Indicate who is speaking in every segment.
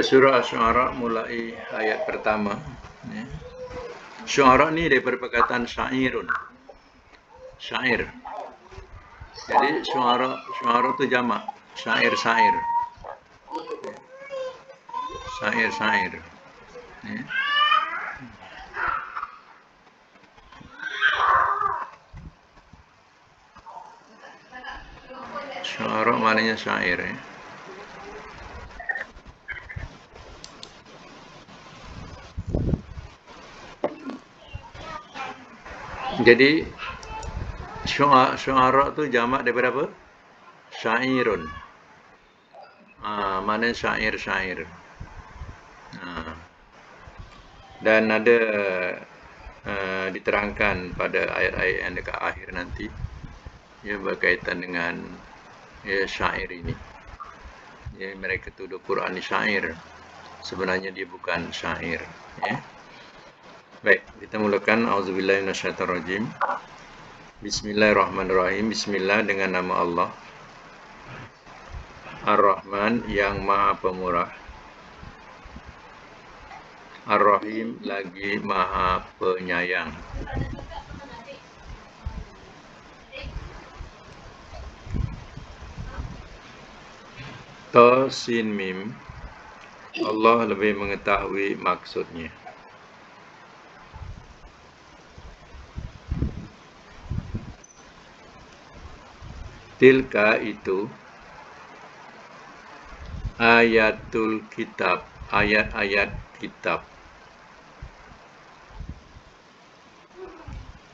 Speaker 1: Surah Asy-Syu'ara mulai ayat pertama. Ya. Syu'ara ni daripada perkataan syairun. Syair. Jadi syu'ara tu jamak. Syair-syair. Syair-syair. Ya. Syu'ara maknanya syair. Ya. Jadi syu'ara tu jamak daripada apa? Syairun. Maknanya syair-syair. Dan ada diterangkan pada ayat-ayat yang dekat akhir nanti, ia berkaitan dengan syair ini. Ya, mereka tuduh Quran ni syair. Sebenarnya dia bukan syair. Ya. Baik, kita mulakan. Auzubillahi minasyaitonirrajim. Bismillahirrahmanirrahim. Bismillah dengan nama Allah. Ar-Rahman yang Maha Pemurah. Ar-Rahim lagi Maha Penyayang. Ta Sin Mim. Allah lebih mengetahui maksudnya. Tilka itu ayatul kitab, ayat-ayat kitab.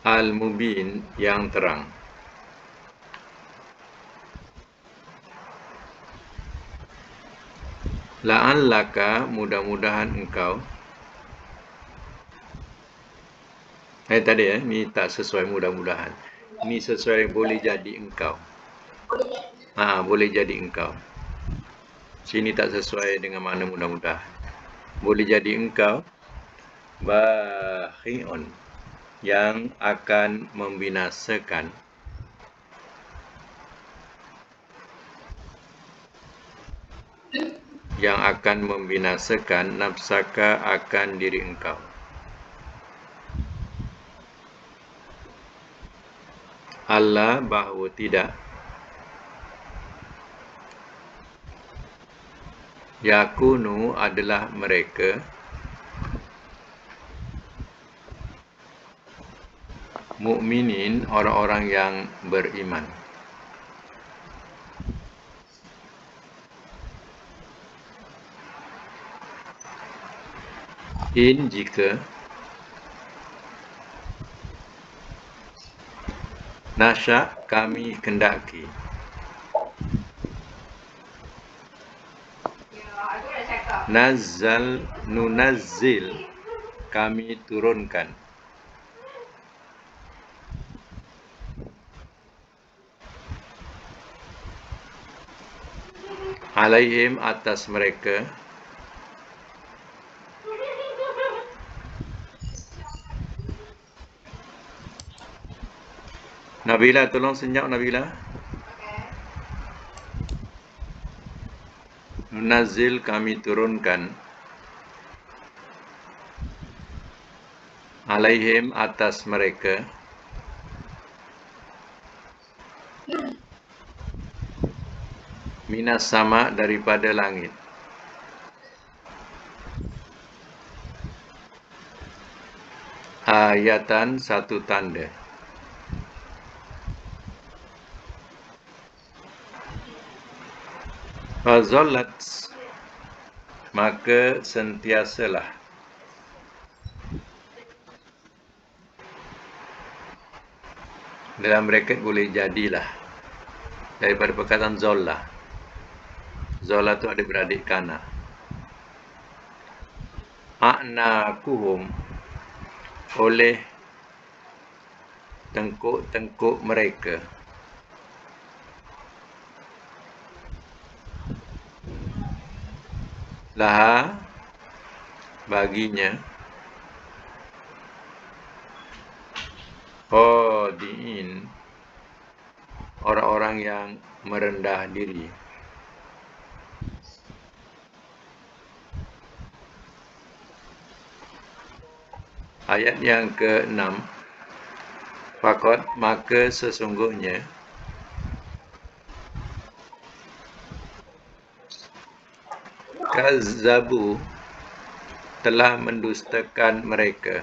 Speaker 1: Al-Mubin yang terang. La'allaka mudah-mudahan engkau. Tadi ni tak sesuai mudah-mudahan. Ini sesuai boleh jadi engkau. Boleh jadi engkau. Sini tak sesuai dengan makna mudah-mudahan. Boleh jadi engkau bakhi'un yang akan membinasakan nafsaka akan diri engkau. Allah bahawa tidak yakunu adalah mereka mukminin orang-orang yang beriman. Jika nasya kami kendaki. Nunazzil kami turunkan. Alaihim atas mereka Nabila, tolong senyap Nabila. Nunazzil kami turunkan. Alaihim atas mereka. Minas sama daripada langit. Ayatan satu tanda. Fazallat maka sentiasalah dalam bracket boleh jadilah daripada perkataan zolla. Zolla tu ada beradik kana. A'nakuhum oleh tengkuk-tengkuk mereka. Laha baginya khadi'in orang-orang yang merendah diri. ayat yang ke-6, Fakot maka sesungguhnya kazzabu telah mendustakan mereka.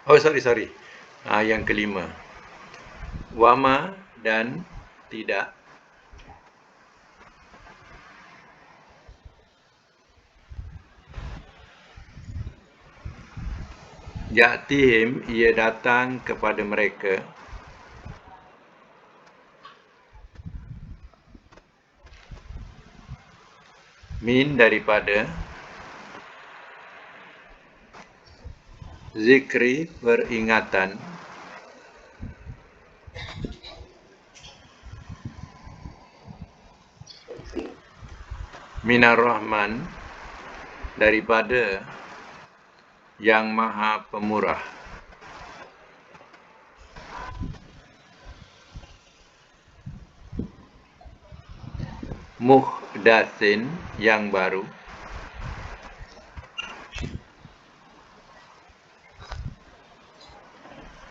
Speaker 1: Oh, sorry. Yang kelima. Wama dan tidak. Ya'tihim ia datang kepada mereka. Min daripada zikri peringatan minar rahman daripada yang maha pemurah. Muhdatsin yang baru.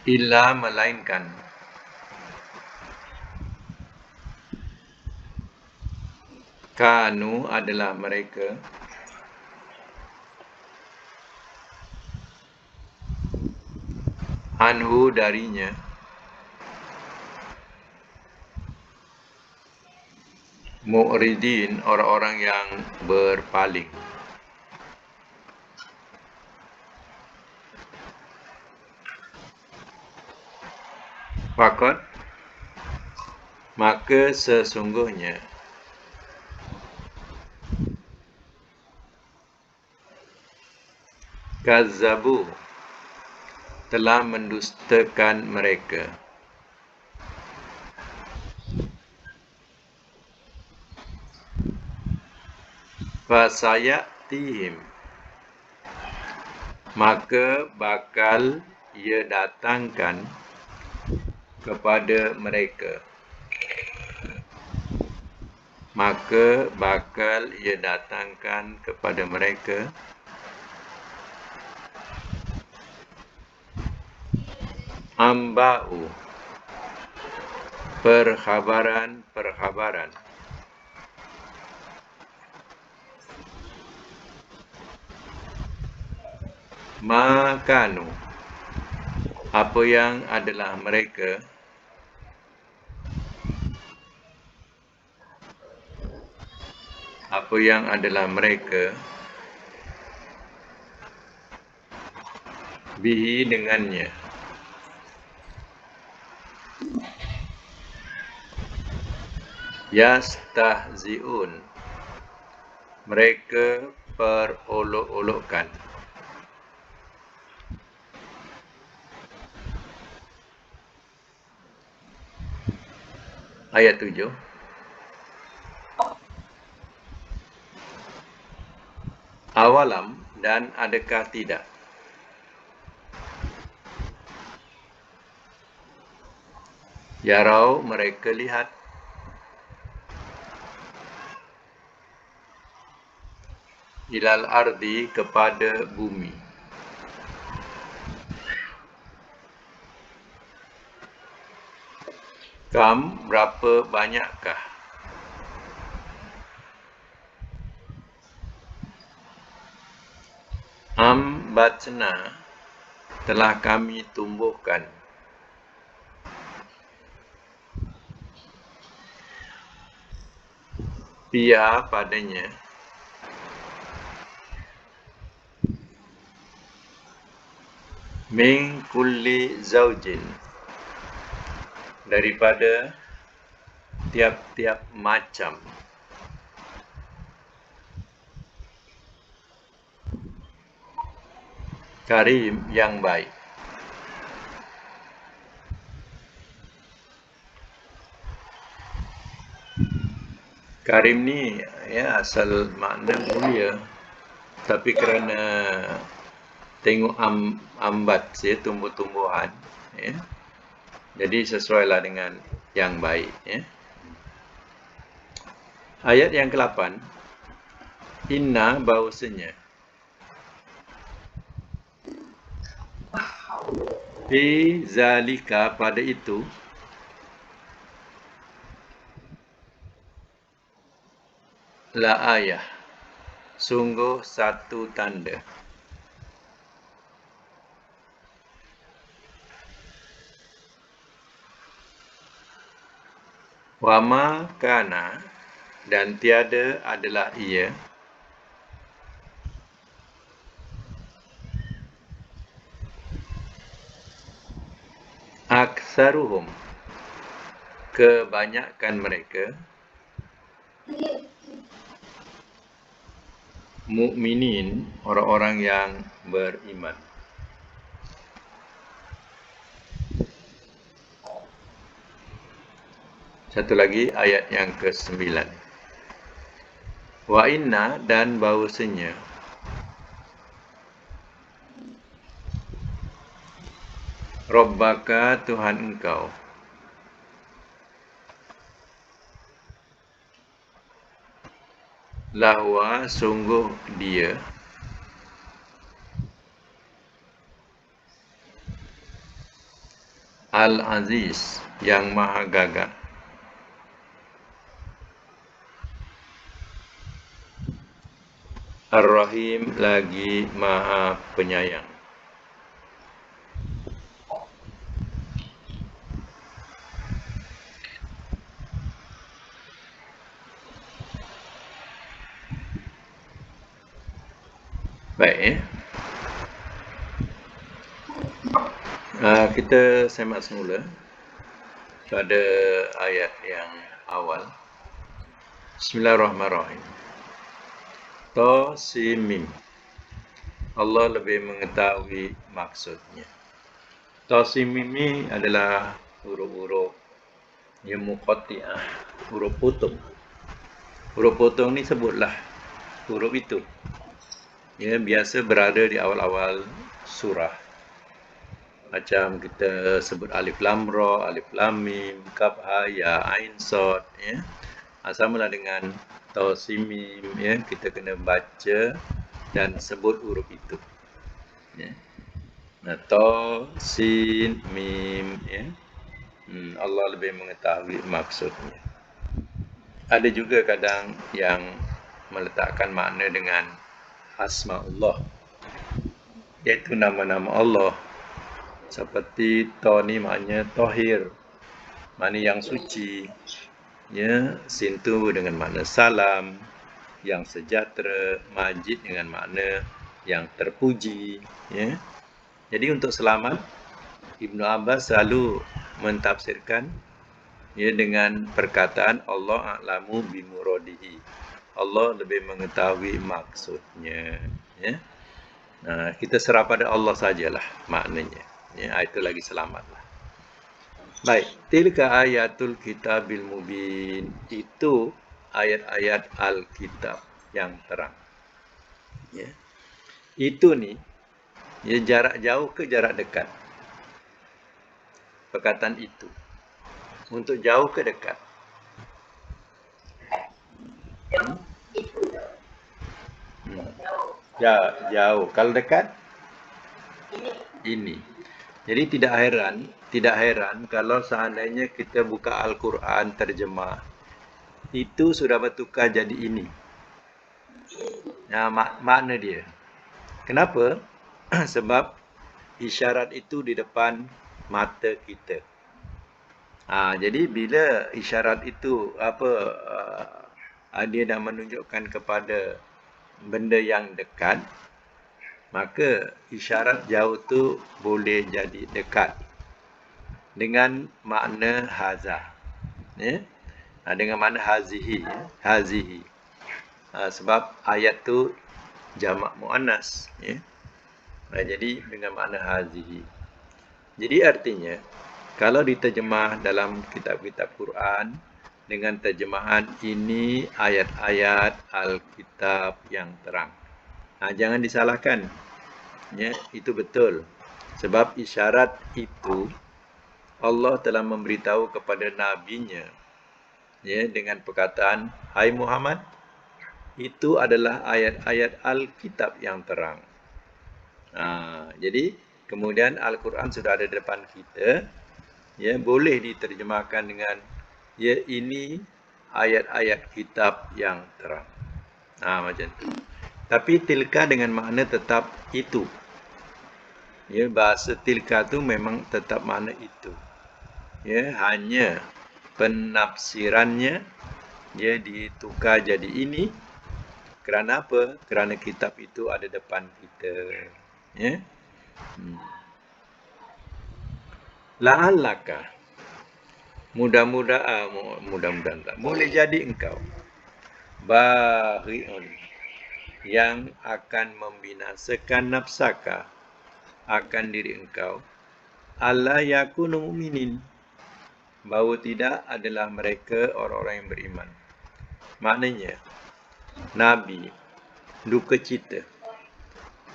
Speaker 1: Illa melainkan. Kanu adalah mereka. Anhu darinya. Mu'ridin orang-orang yang berpaling. Fakot maka sesungguhnya kazzabu telah mendustakan mereka. Fasayatihim maka bakal ia datangkan kepada mereka. Maka bakal ia datangkan kepada mereka amba'u perkhabaran makanu apa yang adalah mereka bihi dengannya yastahzi'un mereka perolok-olokkan. Ayat 7. Awalam dan adakah tidak yarau mereka lihat ilal ardi kepada bumi kam berapa banyakkah ambatna telah kami tumbuhkan fiha padanya min kulli zaujin daripada tiap-tiap macam karim yang baik. Karim ni ya asal makna mulia, tapi kerana tengok ambat ya, tumbuh-tumbuhan ya, jadi sesuailah dengan yang baik ya. Ayat yang ke-8, inna bahawasanya, fi zalika pada itu, la ayah, sungguh satu tanda. Wama kana, dan tiada adalah ia, aksaruhum, kebanyakan mereka, mukminin, orang-orang yang beriman. Satu lagi ayat yang ke-9. Wa inna, dan bahawasanya, Rabbaka, Tuhan engkau, lahwa, sungguh dia, Al-Aziz, yang maha gagah, Ar-Rahim, lagi maha penyayang. Baik, kita semak semula pada ayat yang awal. Bismillahirrahmanirrahim. Ta, Sin, Mim. Allah lebih mengetahui maksudnya. Ta, Sin, Mim ini adalah huruf-huruf yang muqatti'ah, huruf potong. Huruf potong ni sebutlah huruf itu. Ya, biasa berada di awal-awal surah. Macam kita sebut alif lam ra, alif lam mim, kaf ha ya ain sad, ya. Samalah dengan ta sin mim, ya, kita kena baca dan sebut huruf itu. Ya. Nah, ta sin mim, ya. Allah lebih mengetahui maksudnya. Ada juga kadang yang meletakkan makna dengan asma'ullah, iaitu nama-nama Allah. Seperti ta ni maknanya tahir, makna yang suci. Ya, sin tu dengan makna salam, yang sejahtera, majid dengan makna yang terpuji. Ya. Jadi untuk selamat, Ibnu Abbas selalu mentafsirkan, ya, dengan perkataan Allah a'lamu bimuradihi. Allah lebih mengetahui maksudnya. Ya. Nah, kita serah pada Allah sajalah maknanya. Ya, itu lagi selamatlah. Baik, tilka ayatul kitabil mubin. Itu ayat-ayat Alkitab yang terang. Ya. Itu ni, ya, jarak jauh ke jarak dekat? Perkataan itu. Untuk jauh ke dekat? Ya, jauh. Kalau dekat? Ini. Jadi tidak heran kalau seandainya kita buka Al-Quran terjemah, itu sudah bertukar jadi ini. Nah, makna dia. Kenapa? Sebab isyarat itu di depan mata kita. Jadi bila isyarat itu dia dah menunjukkan kepada benda yang dekat, maka isyarat jauh tu boleh jadi dekat dengan makna haza. Ya? Dengan makna hazihi. Hazihi. Sebab ayat tu jamak muannas. Ya? Jadi dengan makna hazihi. Jadi artinya, kalau diterjemah dalam kitab-kitab Quran dengan terjemahan ini ayat-ayat Alkitab yang terang, jangan disalahkan. Ya, itu betul. Sebab isyarat itu Allah telah memberitahu kepada nabinya Ya, dengan perkataan, hai Muhammad, itu adalah ayat-ayat Alkitab yang terang. Jadi kemudian Al-Quran sudah ada di depan kita, ya, boleh diterjemahkan dengan, ya, ini ayat-ayat kitab yang terang. Macam tu. Tapi tilka dengan makna tetap itu. Ya, bahasa tilka tu memang tetap makna itu. Ya, hanya penafsirannya dia ditukar jadi ini. Kerana apa? Kerana kitab itu ada depan kita. Ya. La'allaka, mudah-mudahan tak, boleh jadi engkau bari'un, yang akan membinasakan nafsaka, akan diri engkau, alla yakunu mu'minin, bahawa tidak adalah mereka orang-orang yang beriman. Maknanya Nabi duka cita.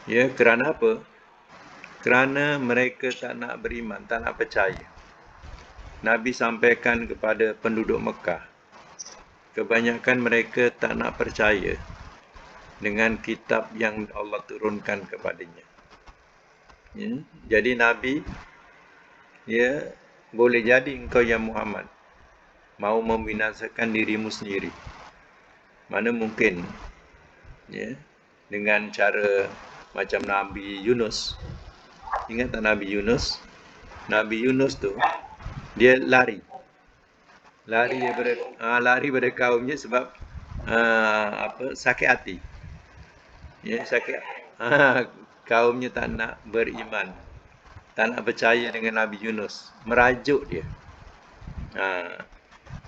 Speaker 1: Ya, kerana apa? Kerana mereka tak nak beriman, tak nak percaya. Nabi sampaikan kepada penduduk Mekah, kebanyakan mereka tak nak percaya dengan kitab yang Allah turunkan kepadanya. Ya, jadi Nabi, ya, boleh jadi engkau ya Muhammad mau membinasakan dirimu sendiri. Mana mungkin, ya, dengan cara macam Nabi Yunus. Ingat tak Nabi Yunus? Nabi Yunus tu dia lari daripada kaumnya sebab sakit hati. Ya, sakit. Kaumnya tak nak beriman, tak nak percaya dengan Nabi Yunus, merajuk dia.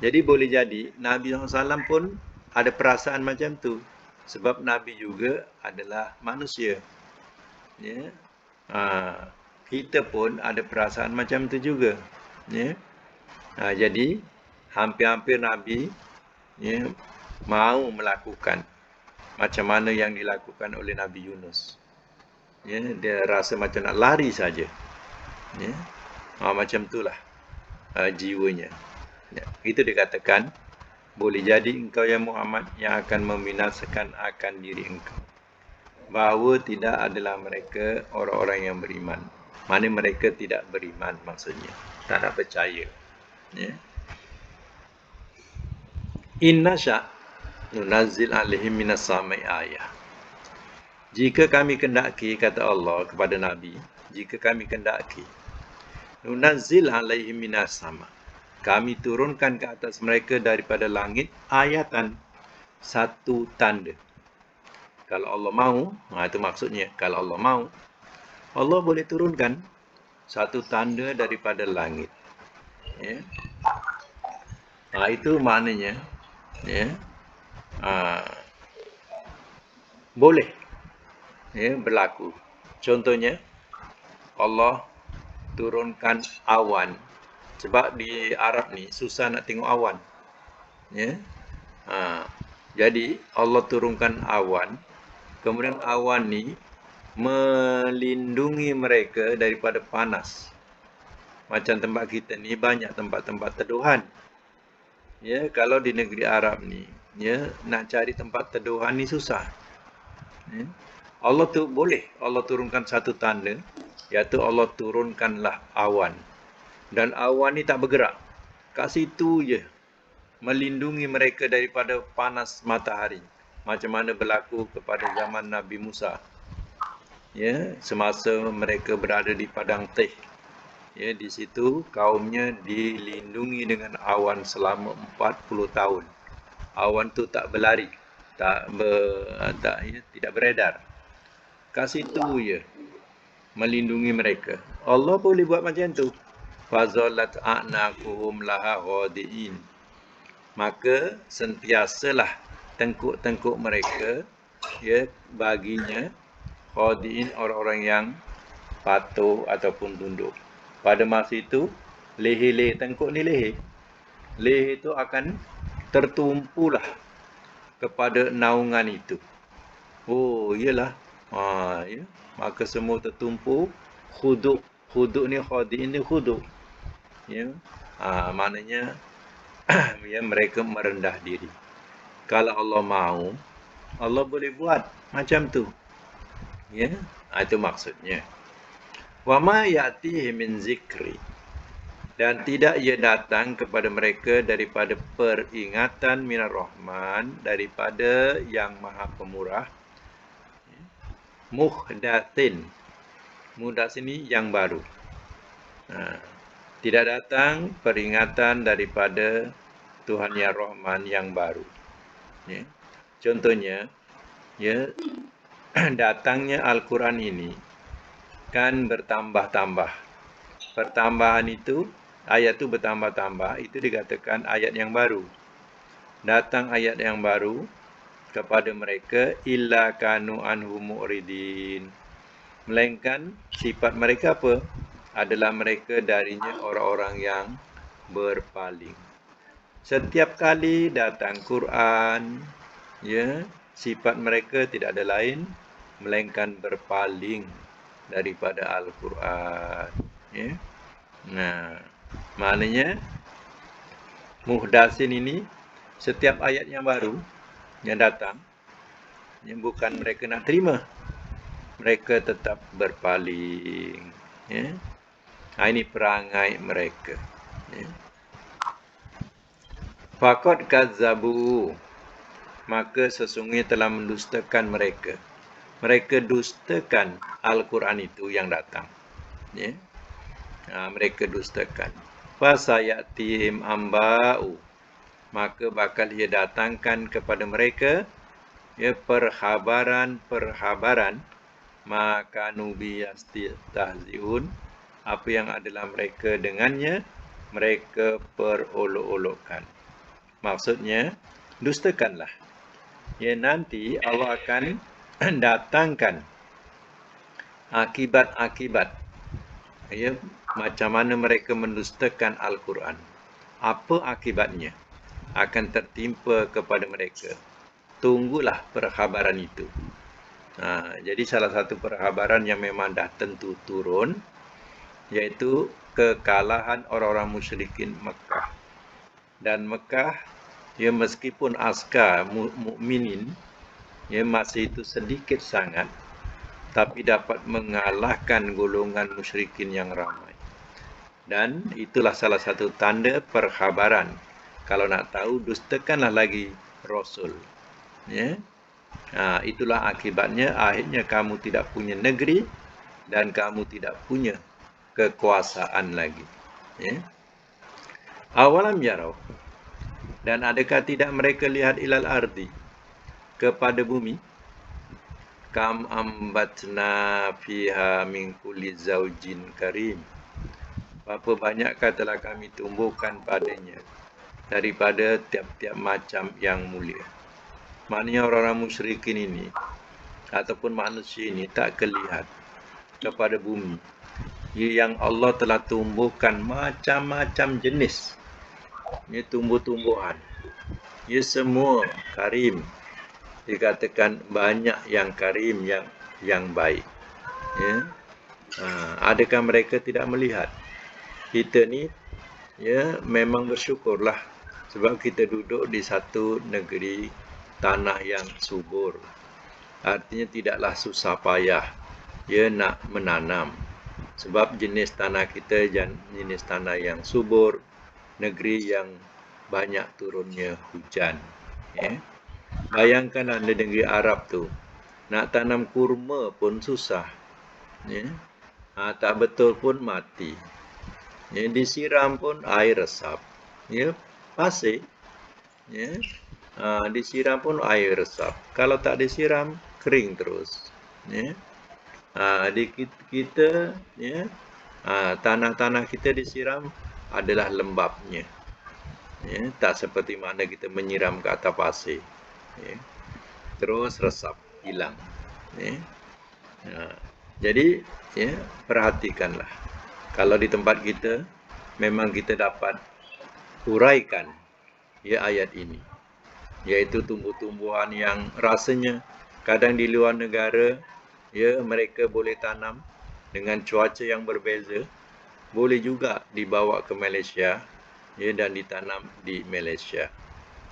Speaker 1: Jadi boleh jadi Nabi SAW pun ada perasaan macam tu, sebab Nabi juga adalah manusia. Ya. Kita pun ada perasaan macam tu juga. Ya. Jadi hampir-hampir Nabi, ya, mau melakukan macam mana yang dilakukan oleh Nabi Yunus. Ya, dia rasa macam nak lari saja. Ya. Macam itulah jiwanya. Ya. Itu dikatakan, boleh jadi engkau ya Muhammad yang akan membinasakan akan diri engkau, bahawa tidak adalah mereka orang-orang yang beriman. Mana mereka tidak beriman maksudnya, tak nak percaya. Ya. Inna sya' nunazzil alaihim minas samai ayah. Jika kami kendaki, kata Allah kepada Nabi, jika kami kendaki, nunazzil alaihim minas sama, kami turunkan ke atas mereka daripada langit ayatan, satu tanda. Kalau Allah mahu, itu maksudnya, kalau Allah mahu, Allah boleh turunkan satu tanda daripada langit. Ya. Itu maknanya, ya, boleh, ya, berlaku. Contohnya, Allah turunkan awan. Sebab di Arab ni susah nak tengok awan. Ya. Jadi Allah turunkan awan. Kemudian awan ni melindungi mereka daripada panas. Macam tempat kita ni banyak tempat-tempat teduhan. Ya, kalau di negeri Arab ni, ya, nak cari tempat teduhan ni susah. Ya. Allah tu boleh, Allah turunkan satu tanda, iaitu Allah turunkanlah awan. Dan awan ni tak bergerak. Kat situ je melindungi mereka daripada panas matahari. Macam mana berlaku kepada zaman Nabi Musa. Ya, semasa mereka berada di padang teh. Ya, di situ kaumnya dilindungi dengan awan selama 40 tahun. Awan tu tak berlari, tidak beredar. Kat situ je melindungi mereka. Allah boleh buat macam tu. Fazalat a'naquhum laha ghadiin. Maka sentiasalah tengkuk-tengkuk mereka, ya, baginya khadiin, orang-orang yang patuh ataupun tunduk. Pada masa itu, leher tengkuk ni leher itu akan tertumpulah kepada naungan itu. Oh, iyalah. Ya. Maka semua tertumpu, khuduk ni khadiin ni khuduk. Ya. Maknanya ya, mereka merendah diri. Kalau Allah mau, Allah boleh buat macam tu. Ya, itu maksudnya. Wa ma ya'tihi min zikri, dan tidak ia datang kepada mereka daripada peringatan minar rahman, daripada yang maha pemurah, muhdatsin. Muhdatsin ini yang baru. Tidak datang peringatan daripada Tuhan yang Rahman yang baru. Ya. Contohnya, ya, datangnya Al-Quran ini kan bertambah-tambah. Pertambahan itu, ayat itu bertambah-tambah, itu dikatakan ayat yang baru. Datang ayat yang baru kepada mereka, illa kanu anhu mu'ridin. Melainkan sifat mereka apa? Adalah mereka darinya orang-orang yang berpaling. Setiap kali datang Quran, ya, sifat mereka tidak ada lain melainkan berpaling daripada Al-Quran. Ya. Nah, maknanya muhdatsin ini setiap ayat yang baru yang datang, yang bukan mereka nak terima, mereka tetap berpaling. Ya. Ini perangai mereka. Ya. Faqad kazzabu, maka sesungguhnya telah mendustakan mereka. Mereka dustakan Al-Quran itu yang datang. Ya. Mereka dustakan. Fasayatihim amba'u, maka bakal ia datangkan kepada mereka, ya, perhabaran maka nubi yastahziun, apa yang adalah mereka dengannya mereka perolok-olokkan. Maksudnya, dustakanlah. Ya, nanti Allah akan datangkan akibat-akibat, ya, macam mana mereka mendustakan Al-Quran. Apa akibatnya akan tertimpa kepada mereka. Tunggulah perhabaran itu. Jadi salah satu perhabaran yang memang dah tentu turun, iaitu kekalahan orang-orang musyrikin Mekah. Dan Mekah, ya, meskipun askar mukminin, ya, masih itu sedikit sangat, tapi dapat mengalahkan golongan musyrikin yang ramai. Dan itulah salah satu tanda perhabaran. Kalau nak tahu, dustakanlah lagi Rasul. Ya. Itulah akibatnya, akhirnya kamu tidak punya negeri dan kamu tidak punya kekuasaan lagi. Ya. Awalam yarau, dan adakah tidak mereka lihat ilal ardi, kepada bumi, kam ambatna fiha min kulli zaujin karim, berapa banyakkah telah kami tumbuhkan padanya daripada tiap-tiap macam yang mulia. Maknanya orang-orang musyrikin ini ataupun manusia ini tak kelihat kepada bumi yang Allah telah tumbuhkan macam-macam jenis, ya, tumbuh-tumbuhan, ya, semua karim, dikatakan banyak yang karim, yang baik. Ya. Adakah mereka tidak melihat? Kita ni, ya, memang bersyukurlah sebab kita duduk di satu negeri tanah yang subur. Artinya tidaklah susah payah, ya, nak menanam. Sebab jenis tanah kita jenis tanah yang subur, negeri yang banyak turunnya hujan. Ya. Bayangkanlah di negeri Arab tu, nak tanam kurma pun susah. Ya. Tak betul pun mati. Ya, disiram pun air resap. Ya, pasir. Ya. Disiram pun air resap. Kalau tak disiram, kering terus. Ya. Di kita, ya, tanah-tanah kita disiram adalah lembapnya. Ya, tak seperti mana kita menyiram ke atas pasir. Ya. Terus resap, hilang. Ya. Jadi, ya, perhatikanlah. Kalau di tempat kita, memang kita dapat huraikan, ya, ayat ini, iaitu tumbuh-tumbuhan yang rasanya kadang di luar negara, ya, mereka boleh tanam dengan cuaca yang berbeza, boleh juga dibawa ke Malaysia, ya, dan ditanam di Malaysia.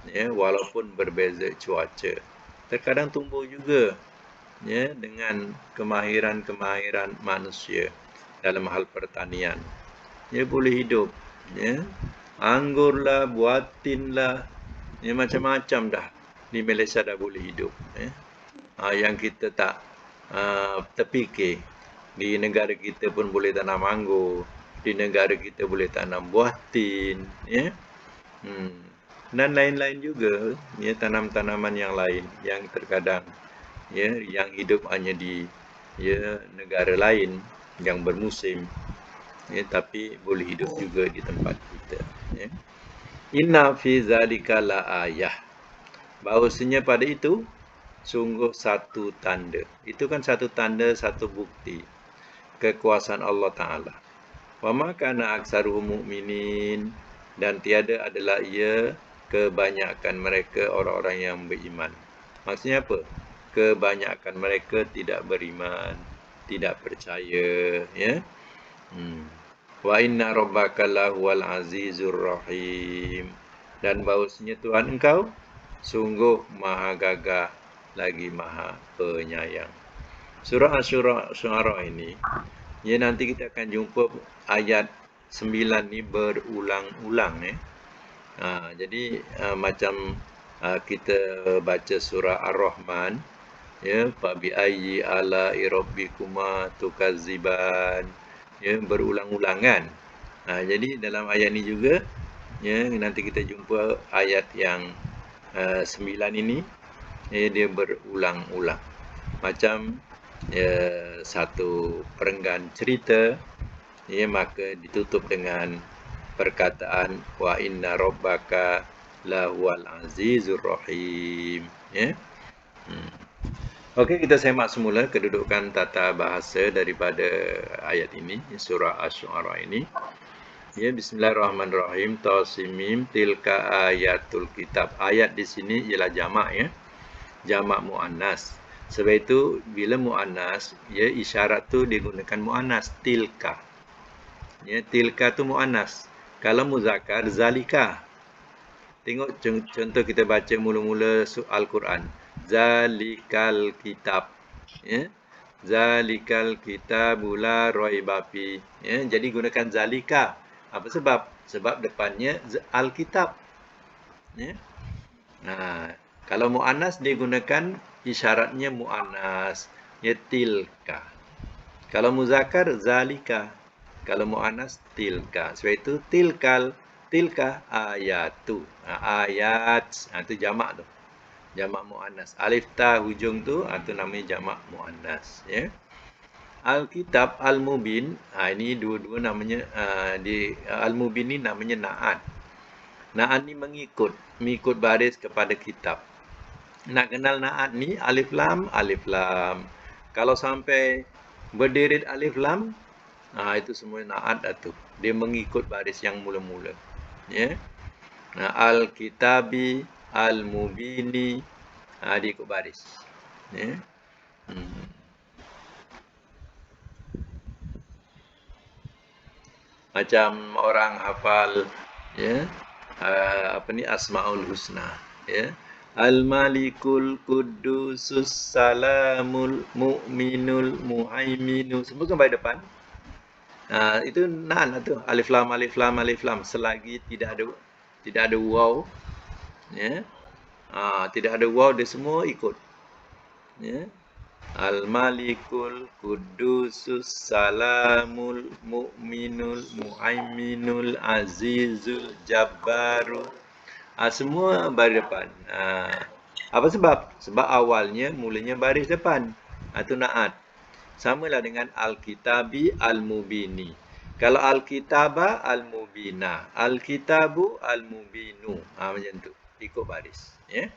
Speaker 1: Ya, walaupun berbeza cuaca. Terkadang tumbuh juga, ya, dengan kemahiran-kemahiran manusia dalam hal pertanian. Ya, boleh hidup, ya. Anggur lah, buatin lah, ya, macam-macam dah di Malaysia dah boleh hidup, ya. Yang kita tak terfikir, di negara kita pun boleh tanam anggur, di negara kita boleh tanam buah tin, ya. Dan lain-lain juga, ya, tanam-tanaman yang lain yang terkadang, ya, yang hidup hanya di, ya, negara lain yang bermusim, ya, tapi boleh hidup juga di tempat kita, ya. Inna fi zalika la ayah. Bahawasanya pada itu sungguh satu tanda. Itu kan satu tanda, satu bukti kekuasaan Allah Ta'ala. Wa ma kana aksaruhum mu'minin, dan tiada adalah ia kebanyakan mereka orang-orang yang beriman. Maksudnya apa? Kebanyakan mereka tidak beriman, tidak percaya, ya. Wa inna rabbaka lahuwal azizur rahim, dan bahawasanya Tuhan engkau sungguh maha gagah lagi maha penyayang. Surah Asy-Syu'ara ini, ya, nanti kita akan jumpa ayat 9 ni berulang-ulang, ya. Jadi macam kita baca surah Ar-Rahman, ya, fa bi ayyi ala'i rabbikuma tukazziban, ya, berulang-ulang kan. Jadi dalam ayat ni juga, ya, nanti kita jumpa ayat yang 9 ini, ya, dia berulang-ulang macam, ya, satu perenggan cerita, ya, maka ditutup dengan perkataan wa inna rabbaka lahuwal azizur rahim, ya. Okey, kita semak semula kedudukan tata bahasa daripada ayat ini, surah Asy-Syu'ara ini. Ya, bismillahirrahmanirrahim. Tasimim tilka ayatul kitab. Ayat di sini ialah jamak, ya. Jamak muannas. Sebab itu bila muannas, ya, isyarat tu digunakan muannas, tilka. Ya, tilka tu muannas. Kalau muzakkar, zalika. Tengok contoh kita baca mula-mula Al-Quran. Zalikal kitab. Ya. Zalikal kitabu la raiba fi. Ya, jadi gunakan zalika. Apa sebab? Sebab depannya Alkitab. Ya. Kalau muannas dia gunakan isyaratnya muannas, ya, tilka. Kalau muzakkar zalika. Kalau muannas tilka. Sebab itu tilka ayatu. Ayat itu jamak tu. Jamak muannas. Alif ta hujung tu itu namanya jamak muannas, ya. Alkitab Al-Mubin, ini dua-dua namanya Al-Mubin ni namanya na'at. Na'at ni mengikut baris kepada kitab. Nak kenal na'at ni alif lam. Kalau sampai berderet alif lam, itu semua na'at dah tu. Dia mengikut baris yang mula-mula, ya. Al-Kitabi, Al-Mubini, dia ikut baris, ya. Macam orang hafal, ya, Asmaul Husna, ya. Al-Malikul Qudusus Salamul Mu'minul Muhaiminu, semua kan baik depan. Itu na'at lah tu, alif lam. Selagi tidak ada waw, ya. Tidak ada waw, dia semua ikut, ya. Al-Malikul Qudusus Salamul Mu'minul Muhaiminul Azizul Jabbaru, semua baris depan. Apa sebab? Sebab awalnya mulanya baris depan. Itu na'at. Samalah dengan Al-Kitabi Al-Mubini. Kalau Al-Kitaba Al-Mubina, Al-Kitabu Al-Mubinu, macam tu, ikut baris, ya.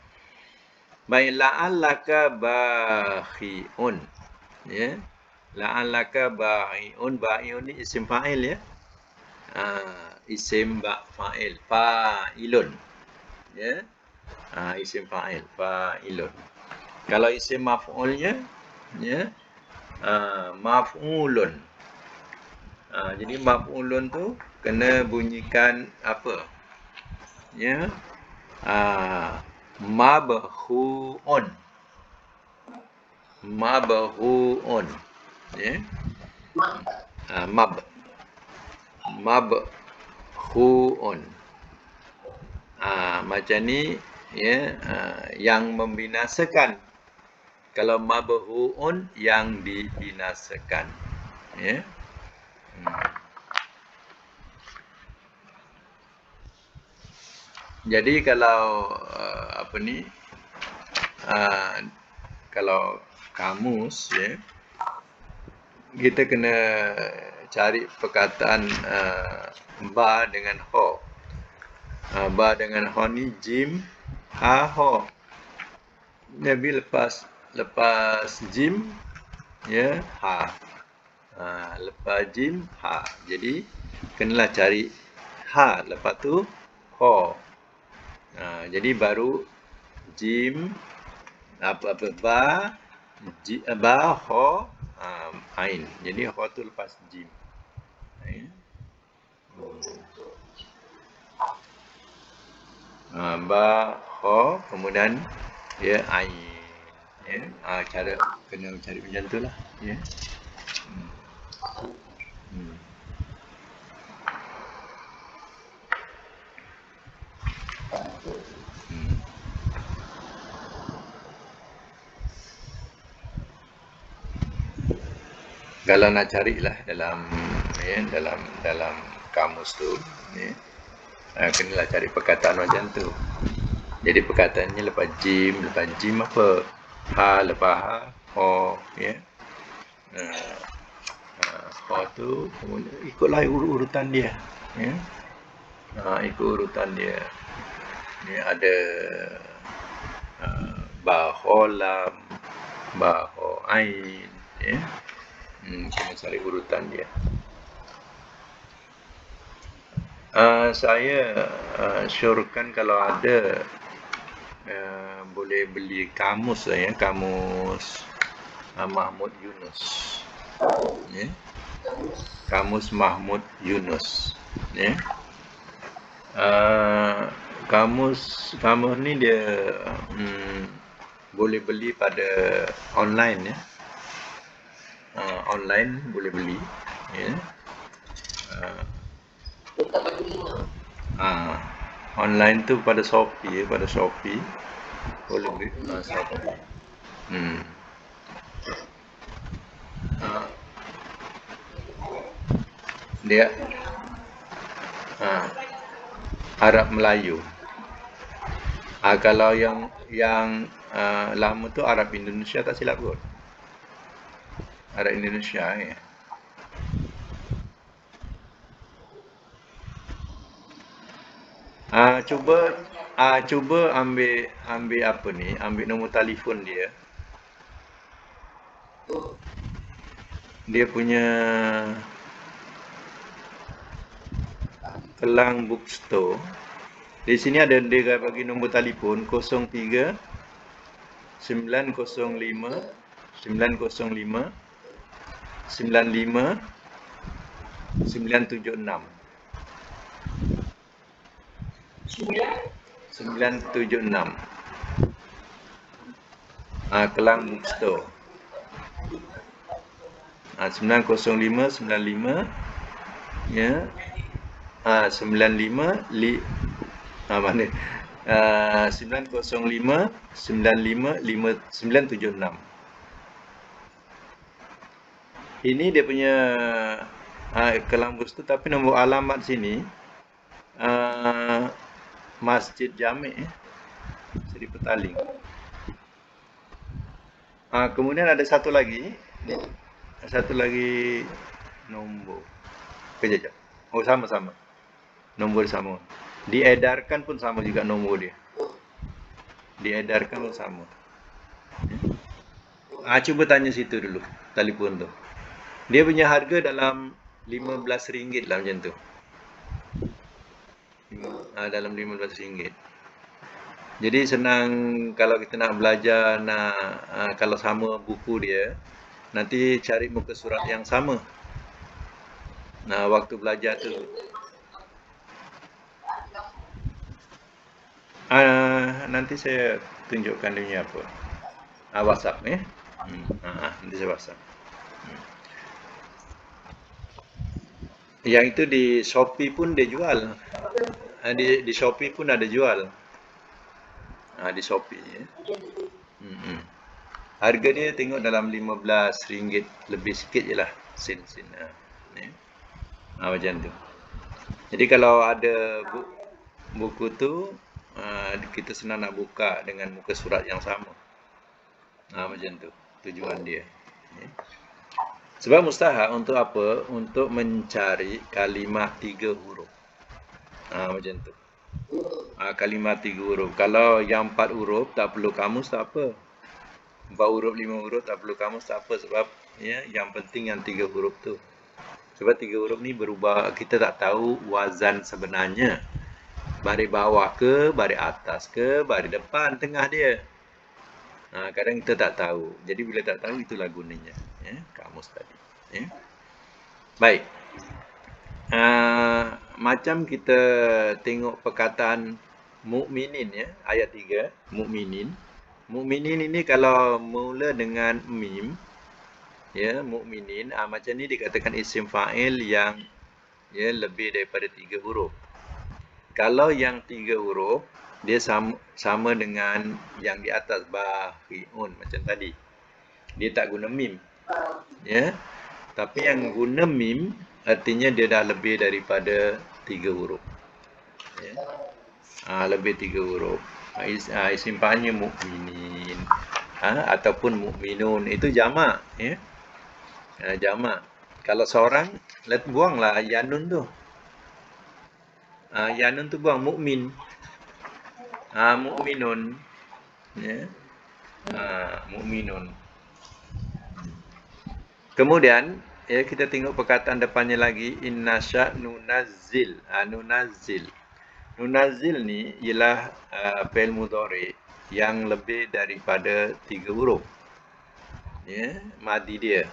Speaker 1: Baik, la'allaka bakhi'un, ya. La'allaka bakhi'un. Bakhi'un ni isim fa'il, ya. Isim fa'il, fa'ilun, ya. Isim fa'il, fa'ilun. Kalau isim maf'ulnya, ya, maf'ulun. Jadi maf'ulun tu kena bunyikan apa? Ya. Mabhuun. Mabhuun. Ya. Mabhuun. Macam ni, ya, yang membinasakan. Kalau mabhuun, yang dibinasakan. Ya. Jadi kalau kalau kamus, ya, kita kena cari perkataan ba dengan ho. Ba dengan ho ni jim, ha, ho. Jadi lepas jim, ya, ha. Lepas jim, ha. Jadi kenalah cari ha, lepas tu ho. Jadi baru jim, ba, ho, ain. Jadi ho tu lepas jim. Ba, ho, kemudian ya ain. Ya, cara kena cari macam tu lah. Ya. Kalau nak carilah dalam kamus tu, ya, kenalah cari perkataan macam tu. Jadi perkataannya lepas jim apa? Ha, lepas ha, ho, ya. Ho tu kemudian ikutlah urutan dia, ya. Ikut urutan dia. Ni ada ba ho lam, ba ho ain, ya. Kena cari urutan dia. Saya syorkan kalau ada boleh beli kamus ya, kamus Mahmud Yunus. Ya. Kamus Mahmud Yunus. Ya. Kamus ni dia boleh beli pada online ya. Online boleh beli. Ya. Online tu pada Shopee boleh beli Shopee. Dia Arab Melayu. Kalau yang lama tu Arab Indonesia tak silap kot. Arab Indonesia ya. Cuba ambil apa ni? Ambil nombor telefon dia. Dia punya Kelang Bookstore. Di sini ada dia bagi nombor telefon 03 905 905 95 976. 976. Kelang Bookstore. 905 95 ya. 95 mana? 905 95 976. Ini dia punya Kelang Bookstore, tapi nombor alamat sini Masjid Jami' Seri Petaling. Kemudian ada satu lagi nombor. Kejap. Oh, sama-sama. Nombor sama. Diedarkan pun sama juga nombor dia. Diedarkan pun sama. Cuba tanya situ dulu, telefon tu. Dia punya harga dalam RM15 lah macam tu. Dalam RM15. Jadi senang kalau kita nak belajar, kalau sama buku dia, nanti cari muka surat yang sama. Waktu belajar tu. nanti saya tunjukkan dia punya apa. WhatsApp ya. Nanti saya WhatsApp. Yang itu di Shopee pun dia jual. Di Shopee pun ada jual. Di Shopee ya. Harga dia tengok dalam RM15 lebih sikit je lah. Sen. Macam tu. Jadi kalau ada buku tu, kita senang nak buka dengan muka surat yang sama. Macam tu tujuan dia. Sebab mustahak untuk apa? Untuk mencari kalimah 3 huruf. Macam tu. Kalimah 3 huruf. Kalau yang 4 huruf tak perlu kamus, tak apa. 4 huruf, 5 huruf tak perlu kamus, tak apa. Sebab ya, yang penting yang 3 huruf tu. Sebab 3 huruf ni berubah, kita tak tahu wazan sebenarnya. Baris bawah ke, baris atas ke, baris depan, tengah dia. Kadang kita tak tahu. Jadi bila tak tahu, itulah gunanya. Ya, kamus tadi. Ya. Baik. Macam kita tengok perkataan mukminin ya, ayat 3, mukminin. Mukminin ini kalau mula dengan mim, ya, mukminin, macam ni dikatakan isim fa'il yang ya lebih daripada 3 huruf. Kalau yang 3 huruf, dia sama dengan yang di atas, bahiun macam tadi. Dia tak guna mim. Ya. Tapi yang guna mim artinya dia dah lebih daripada 3 huruf. Ya. Lebih 3 huruf. Isim fa'ilnya mukminin. Ataupun mukminun, itu jamak, ya. Jamak. Kalau seorang, buanglah yanun tu. Yanun tu buang, mukmin. Mukminun. Ya. Mukminun. Kemudian ya, kita tengok perkataan depannya lagi, innasya nunazzil. Nunazzil. Nunazzil ni ialah fi'il mudhari yang lebih daripada 3 huruf. Ya, madi dia.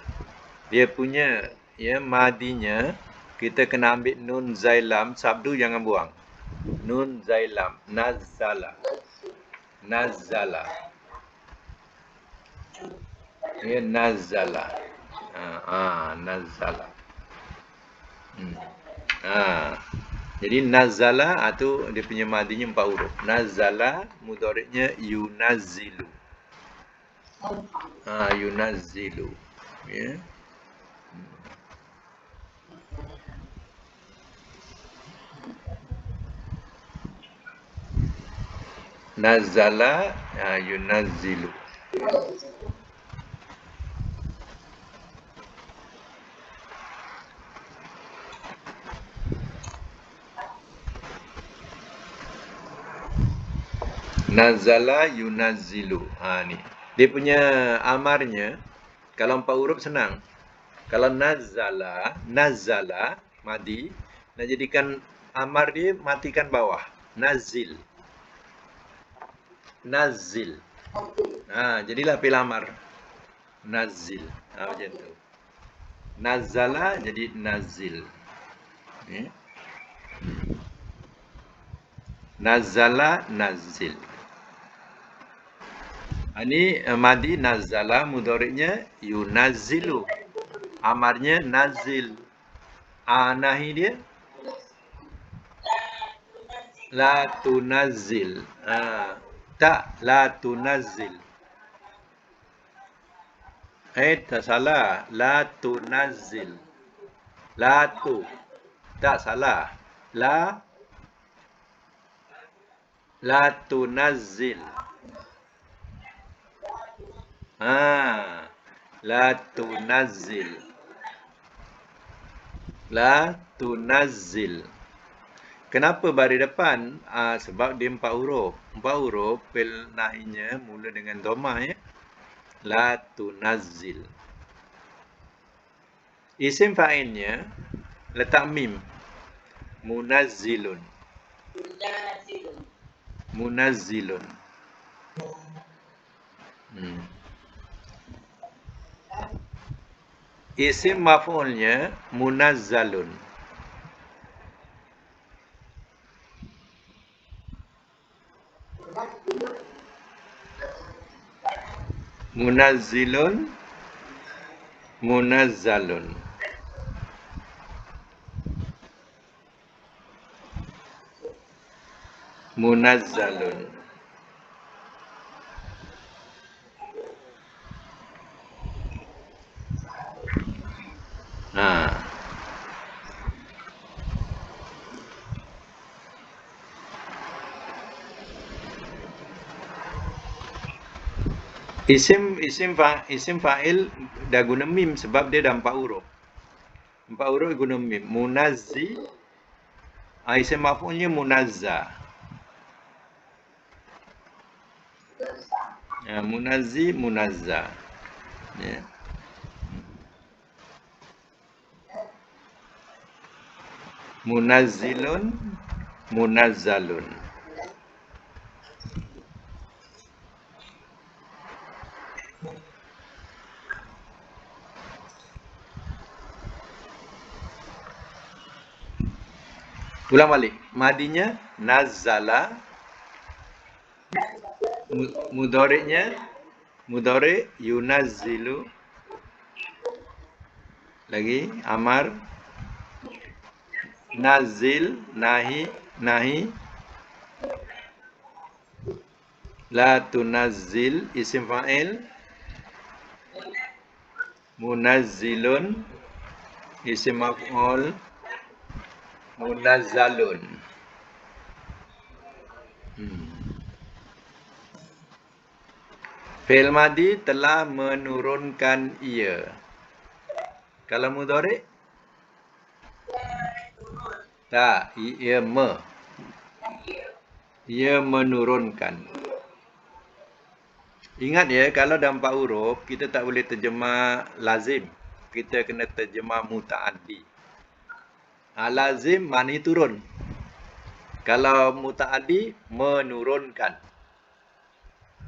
Speaker 1: Dia punya ya madinya kita kena ambil nun zailam, sabdu jangan buang. Nun zailam, nazzala. Nazzala. Ya, nazzala. Nazzala. Jadi nazzala tu dia punya madinya 4 huruf. Nazzala mudhari'nya yunazzilu. Yunazzilu. Ya. Nazzala yunazzilu. Nazala yunazzilu. Ni. Dia punya amarnya kalau 4 huruf senang. Kalau nazzala madi, nak jadikan amar dia matikan bawah. Nazil. Nazil. Jadilah fi'il amar. Nazil. Macam tu. Nazzala jadi nazil. Nazzala nazil. Ini madi nazzala mudhari'nya yunazzilu. Amarnya nazil. Nahi dia la tunazzil. Tak, la tunazzil. Tak salah. La tunazzil. La tu. Tak salah. La tunazzil. La tunazzil. La tunazzil. Kenapa baris depan? Sebab dia 4 huruf. 4 huruf, fi'il nahinya mula dengan dhamma ya. La tunazzil. Isim fa'ilnya letak mim. Munazzilun. Munazzilun. Isim maf'ulnya munazzalun. Munazzilun, munazzalun. Munazzalun. Ha. Isim fa'il dah guna mim sebab dia dah 4 huruf. 4 huruf guna mim. Munazzi, isim maf'ulnya munazza. Munazzi, munazza. Ya. Munazzilun, munazzalun. Ulang balik. Madinya nazzala. Mudhari yunazzilu. Lagi amar nazil, nahi la tunazzil, isim fa'il munazzilun, isim maf'ul munazzalun. Fi'il madi telah menurunkan ia. Kalau mudhari tak, ia menurunkan. Ingat ya, kalau dalam 4 huruf kita tak boleh terjemah lazim. Kita kena terjemah muta'addi. Lazim maknanya turun. Kalau muta'addi menurunkan.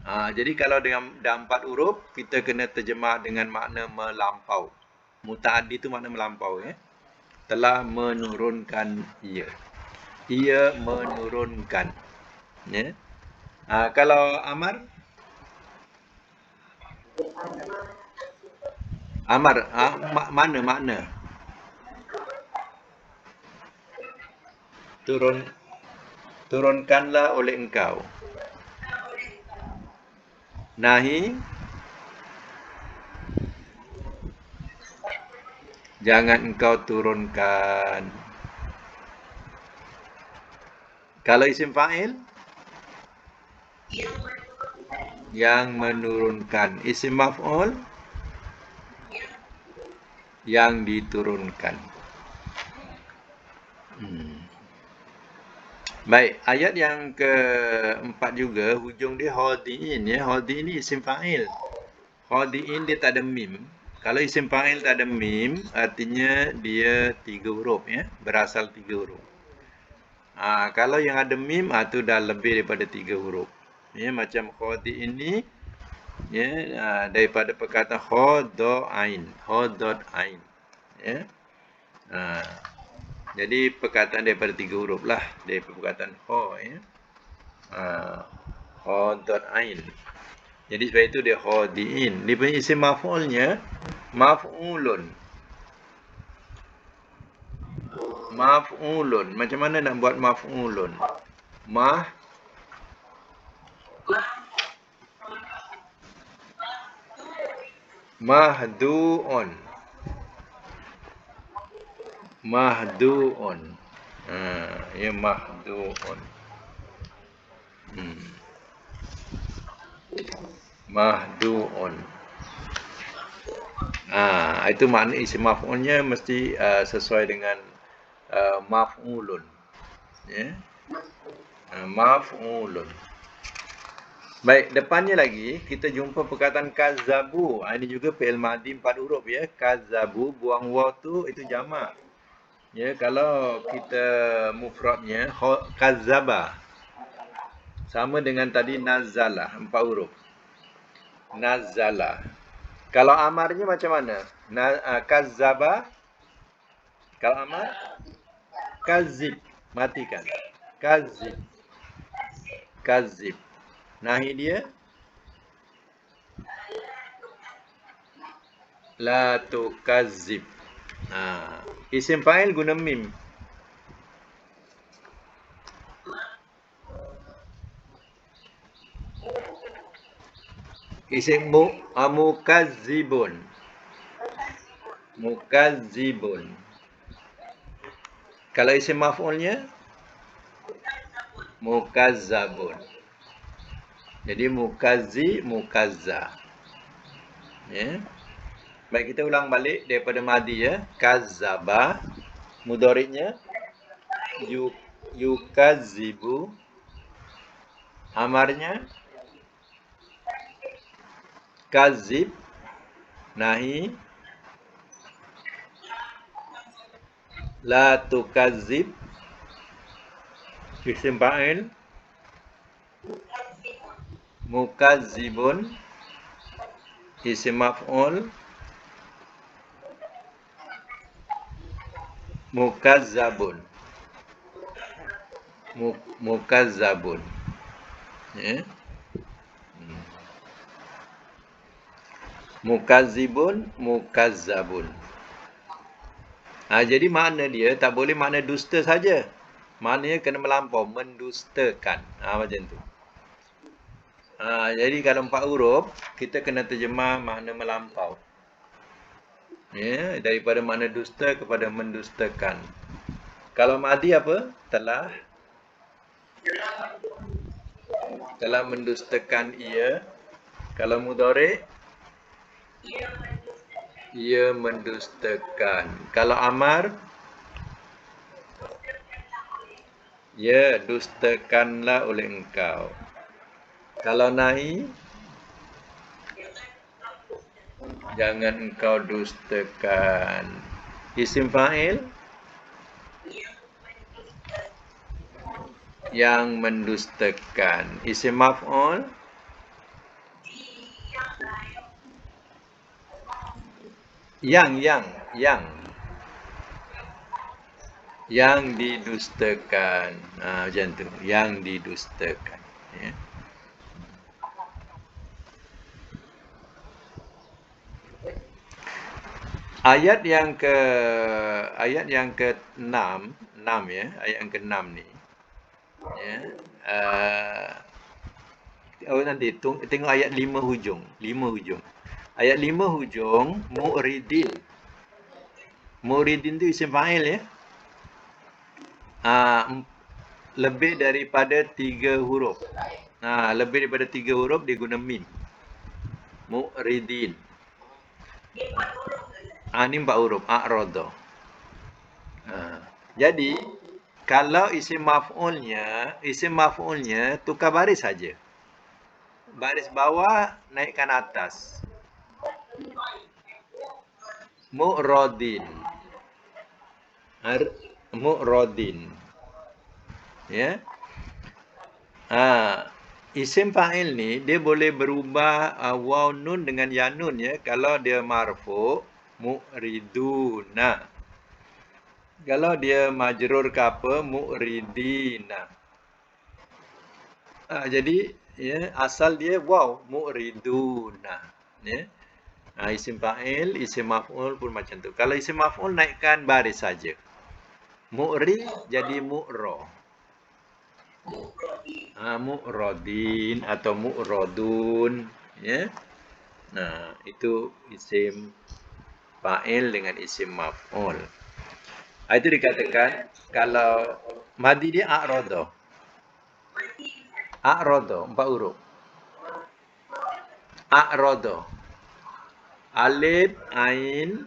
Speaker 1: Jadi kalau dalam 4 huruf kita kena terjemah dengan makna melampau. Muta'addi itu makna melampau ya. Telah menurunkan ia. Ia menurunkan. Ya. Kalau amar mana makna? Turunkanlah oleh engkau. Nahi, jangan engkau turunkan. Kalau isim fa'il, yang menurunkan. Isim maf'ul, yang diturunkan. Baik, ayat yang keempat juga, hujung dia khadi'in ya. Khadi'in ni isim fa'il. Khadi'in dia tak ada mim. Kalau isim fa'il tak ada mim, artinya dia 3 huruf ya. Berasal 3 huruf. Kalau yang ada mim, tu dah lebih daripada 3 huruf. Ya, macam khadi'in ni, ya, daripada perkataan khada'ain. Khada'ain. Ya. Jadi perkataan daripada 3 huruf lah. Daripada perkataan kha ya. Khada'ain. Jadi sebab itu dia khadi'in. Dia punya isim maf'ulnya maf'ulun. Maf'ulun. Macam mana nak buat maf'ulun? Mahdu'un. Mahdu'un. Ya mahdu'un. Mahdu'un. Itu makna isim maf'ulnya mesti sesuai dengan maf'ulun. Ya. Maf'ulun. Baik, depannya lagi kita jumpa perkataan kazzabu. Ini juga fi'il madhi 4 huruf ya. Kazzabu, buang waw tu itu jamak. Ya, kalau kita mufradnya kazzaba. Sama dengan tadi nazala 4 huruf. Nazala. Kalau amarnya macam mana? Kazzaba. Kalau amar kazib, matikan. Kazib. Nahi dia la tukazzib. Isim fa'il guna mim. Isim mukazzibun. Mukazzibun. Kalau isim maf'ulnya mukazzabun. Jadi mukazza. Ya. Baik, kita ulang balik daripada madi ya. Kazzaba. Mudhari'nya yukazzibu. Amarnya kazib. Nahi la tukazzib. Isim fa'il mukazzibun. Isim maf'ul mukazzabun. Mukazzabun. Ya. Mukazzibun, mukazzabun. Jadi makna dia tak boleh makna dusta saja. Maknanya kena melampau, mendustakan. Macam tu. Jadi kalau 4 huruf, kita kena terjemah makna melampau. Ya, daripada makna dusta kepada mendustakan. Kalau madi apa? Telah mendustakan ia. Kalau mudhari' ia mendustakan. Kalau amar, ya, dustakanlah oleh engkau. Kalau nahi, jangan engkau dustakan. Isim fa'il yang mendustakan. Isim maf'ul yang didustakan. Macam tu, yang didustakan. Ya. Ayat yang ke-6 ya, ayat yang ke-6 ni. Ya. Nanti tengok ayat 5 hujung. Ayat 5 hujung mu'ridin. Mu'ridin tu isim fa'il ya. Lebih daripada 3 huruf. Lebih daripada 3 huruf dia guna mim. Mu'ridin. Ni 4 huruf. A'rada. Jadi kalau isim maf'ulnya tukar baris saja. Baris bawah naikkan atas. Mu'radin. Mu'radin. Ya. Isim fa'il ni dia boleh berubah waw nun dengan ya nun ya. Kalau dia marfu' mu'riduna. Kalau dia majrur ke apa, mu'ridina. Jadi ya, asal dia waw, mu'riduna. Ya. Isim fa'il, isim maf'ul pun macam tu. Kalau isim maf'ul naikkan baris saja. Mu'ri jadi mu'ra. Mu'radin atau mu'radun. Ya. Itu isim fa'il dengan isim maf'ul. Itu dikatakan kalau madi dia a'rada. A'rada 4 huruf. A'rada. Alif ain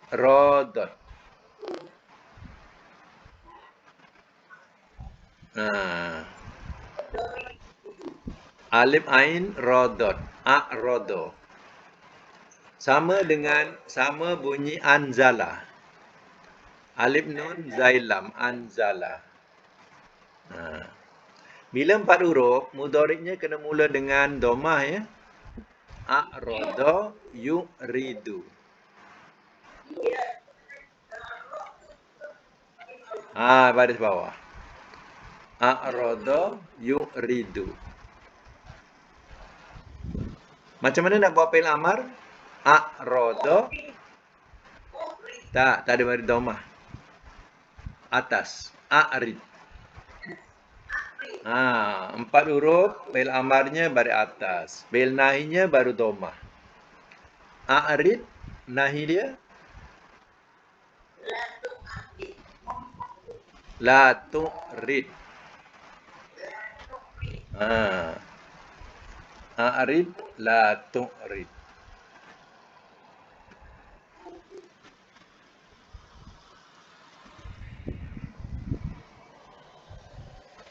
Speaker 1: radad. Alif ain radad. A'rada. Sama bunyi anzala. Alif nun zailam anzala. Bila 4 huruf, mudhari'nya kena mula dengan dhammah ya. A'rada yu'ridu. Baris bawah. A'rada yu'ridu. Macam mana nak buat fi'il amar? A'rada. Tak ada baris dhammah. Atas. A'rid. 4 huruf fi'il amarnya baris atas. Fi'il nahinya baru dhammah. A'rid, nahi dia la tu'rid. A'rid la tu'rid.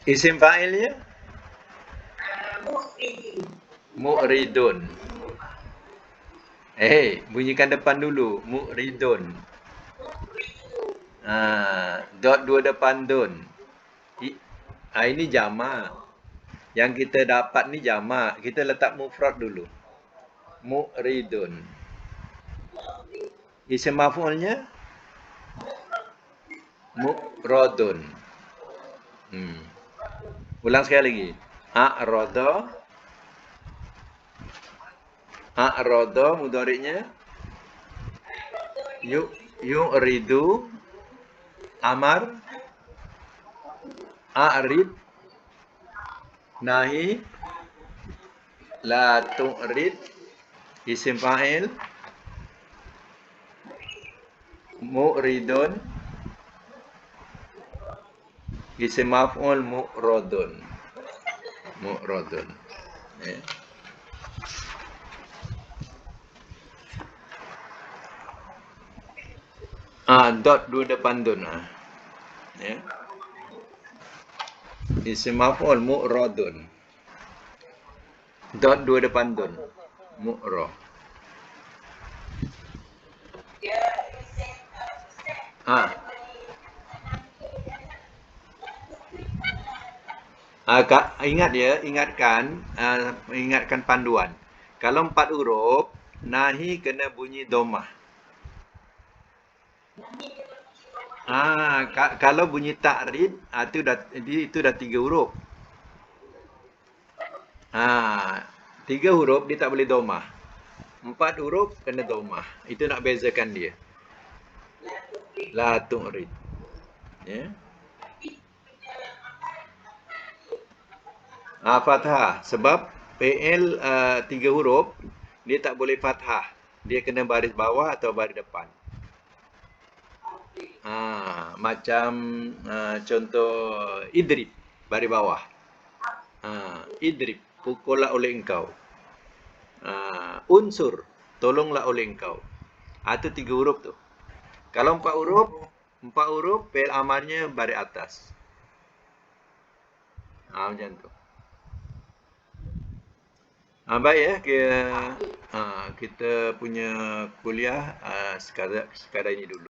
Speaker 1: Isim fa'ilnya mu'ridun. Bunyikan depan dulu. Mu'ridun. Dot 2 depan dun. Ini jamak. Yang kita dapat ni jamak. Kita letak mufrad dulu. Mu'ridun. Isim maf'ulnya mu'radun. Ulang sekali lagi. A'rada mudhari'nya yu'ridu. Amar a'rid. Nahi la tu'rid. Isim fa'il mu'ridun. Isim maf'ul mu'radun. Dot 2 depan dun. Isim maf'ul mu'radun. Dot 2 depan dun. Mu'ra. Ingat ya, ingatkan panduan. Kalau 4 huruf, nahi kena bunyi dhammah. Kalau bunyi ta'rid, itu dah 3 huruf. 3 huruf dia tak boleh dhammah. 4 huruf kena dhammah. Itu nak bezakan dia. La tu'rid. Fathah. Sebab fi'il 3 huruf, dia tak boleh fathah. Dia kena baris bawah atau baris depan. Macam contoh idrib, baris bawah. Idrib, pukullah oleh engkau. Unsur, tolonglah oleh engkau. Itu 3 huruf tu. Kalau 4 huruf fi'il amarnya baris atas. Macam tu. Baik ya, kita punya kuliah sekadar ini dulu.